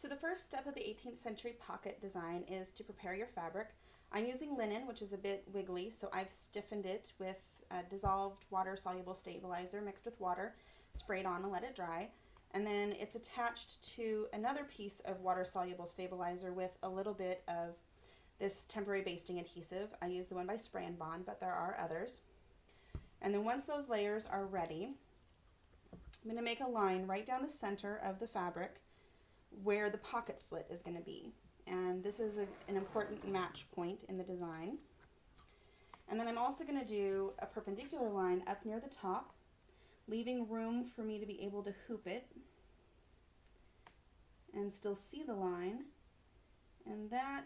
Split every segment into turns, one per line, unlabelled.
So the first step of the 18th century pocket design is to prepare your fabric. I'm using linen, which is a bit wiggly, so I've stiffened it with a dissolved water-soluble stabilizer mixed with water, sprayed on and let it dry. And then it's attached to another piece of water-soluble stabilizer with a little bit of this temporary basting adhesive. I use the one by Spray and Bond, but there are others. And then once those layers are ready, I'm going to make a line right down the center of the fabric where the pocket slit is going to be. And this is an important match point in the design. And then I'm also going to do a perpendicular line up near the top, leaving room for me to be able to hoop it and still see the line. And that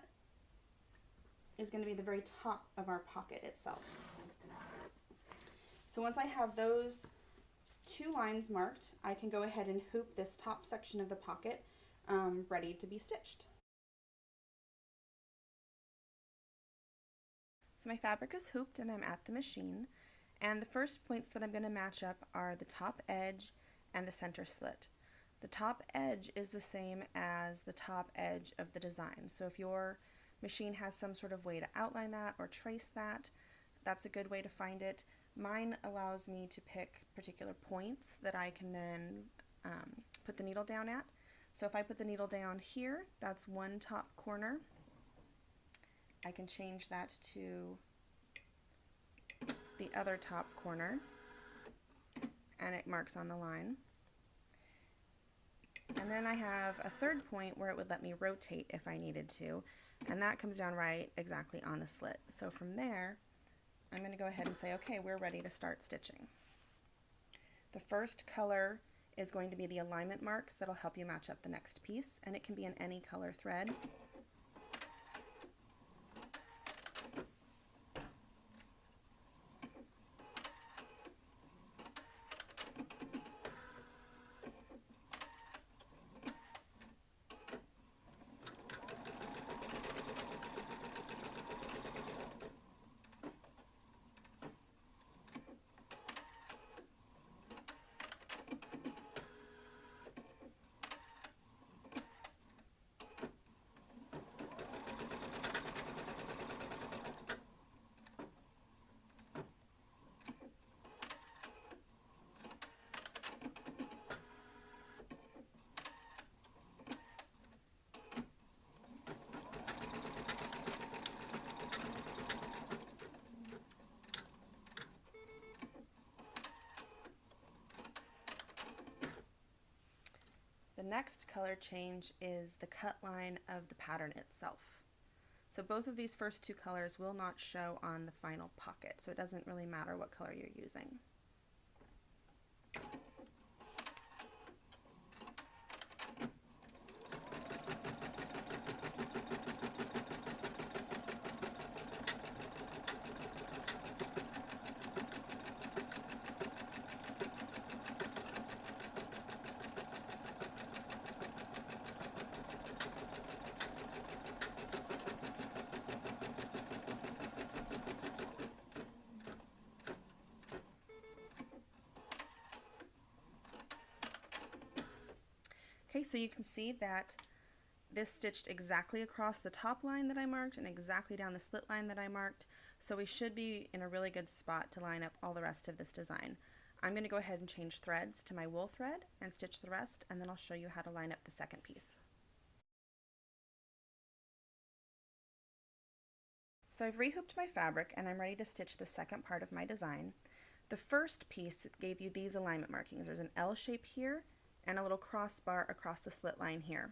is going to be the very top of our pocket itself. So once I have those two lines marked, I can go ahead and hoop this top section of the pocket ready to be stitched. So my fabric is hooped and I'm at the machine, and the first points that I'm going to match up are the top edge and the center slit. The top edge is the same as the top edge of the design, so if your machine has some sort of way to outline that or trace that, that's a good way to find it. Mine allows me to pick particular points that I can then put the needle down at. So if I put the needle down here, that's one top corner. I can change that to the other top corner, and it marks on the line. And then I have a third point where it would let me rotate if I needed to, and that comes down right exactly on the slit. So from there, I'm going to go ahead and say, okay, we're ready to start stitching. The first color is going to be the alignment marks that'll help you match up the next piece, and it can be in any color thread. The next color change is the cut line of the pattern itself. So both of these first two colors will not show on the final pocket, so it doesn't really matter what color you're using. Okay, so you can see that this stitched exactly across the top line that I marked and exactly down the slit line that I marked, so we should be in a really good spot to line up all the rest of this design. I'm going to go ahead and change threads to my wool thread and stitch the rest, and then I'll show you how to line up the second piece. So I've rehooped my fabric and I'm ready to stitch the second part of my design. The first piece gave you these alignment markings. There's an L shape here and a little crossbar across the slit line here.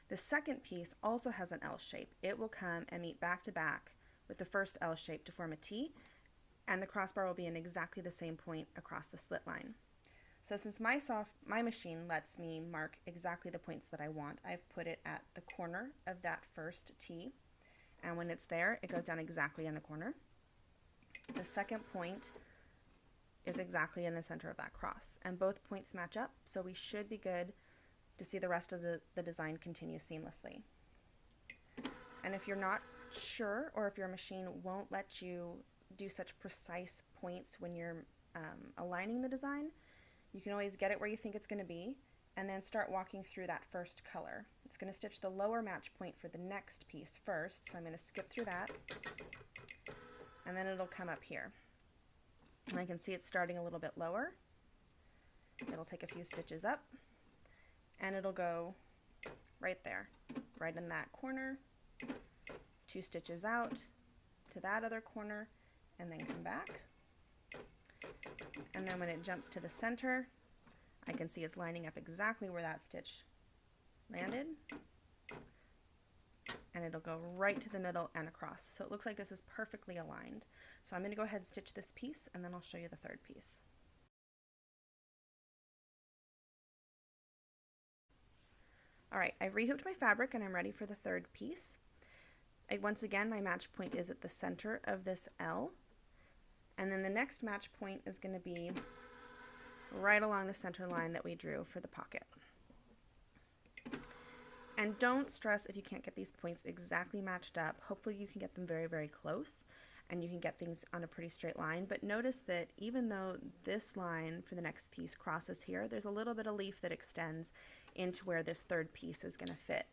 The second piece also has an L shape. It will come and meet back to back with the first L shape to form a T, and the crossbar will be in exactly the same point across the slit line. So since my machine lets me mark exactly the points that I want, I've put it at the corner of that first T, and when it's there, it goes down exactly in the corner. The second point is exactly in the center of that cross, and both points match up, so we should be good to see the rest of the design continue seamlessly. And if you're not sure, or if your machine won't let you do such precise points when you're aligning the design, you can always get it where you think it's going to be and then start walking through that first color. It's going to stitch the lower match point for the next piece first, so I'm going to skip through that, and then it'll come up here. And I can see it's starting a little bit lower. It'll take a few stitches up, and it'll go right there, right in that corner, 2 stitches out to that other corner, and then come back. And then when it jumps to the center, I can see it's lining up exactly where that stitch landed, and it'll go right to the middle and across. So it looks like this is perfectly aligned. So I'm going to go ahead and stitch this piece, and then I'll show you the third piece. Alright, I've rehooped my fabric and I'm ready for the third piece. Once again, my match point is at the center of this L, and then the next match point is going to be right along the center line that we drew for the pocket. And don't stress if you can't get these points exactly matched up. Hopefully you can get them very, very close and you can get things on a pretty straight line. But notice that even though this line for the next piece crosses here, there's a little bit of leaf that extends into where this third piece is going to fit.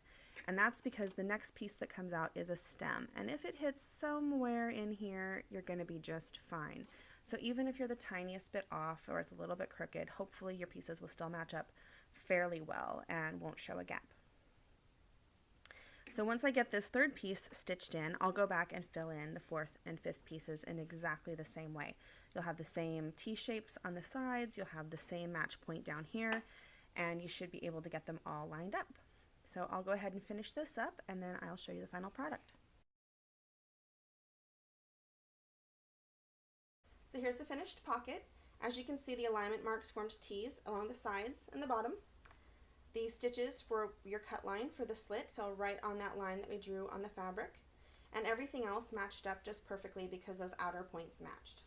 And that's because the next piece that comes out is a stem. And if it hits somewhere in here, you're going to be just fine. So even if you're the tiniest bit off or it's a little bit crooked, hopefully your pieces will still match up fairly well and won't show a gap. So once I get this third piece stitched in, I'll go back and fill in the fourth and fifth pieces in exactly the same way. You'll have the same T-shapes on the sides, you'll have the same match point down here, and you should be able to get them all lined up. So I'll go ahead and finish this up, and then I'll show you the final product. So here's the finished pocket. As you can see, the alignment marks formed T's along the sides and the bottom. The stitches for your cut line for the slit fell right on that line that we drew on the fabric, and everything else matched up just perfectly because those outer points matched.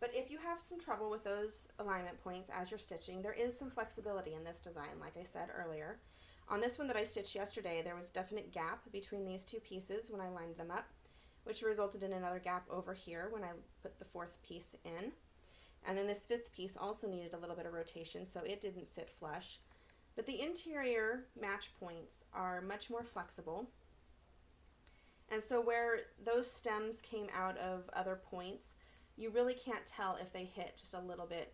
But if you have some trouble with those alignment points as you're stitching, there is some flexibility in this design, like I said earlier. On this one that I stitched yesterday, there was a definite gap between these two pieces when I lined them up, which resulted in another gap over here when I put the fourth piece in. And then this fifth piece also needed a little bit of rotation, so it didn't sit flush. But the interior match points are much more flexible. And so where those stems came out of other points, you really can't tell if they hit just a little bit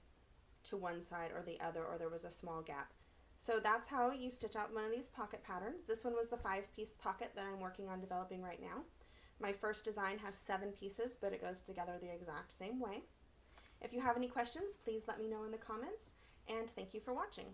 to one side or the other, or there was a small gap. So that's how you stitch out one of these pocket patterns. This one was the 5-piece pocket that I'm working on developing right now. My first design has 7 pieces, but it goes together the exact same way. If you have any questions, please let me know in the comments, and thank you for watching.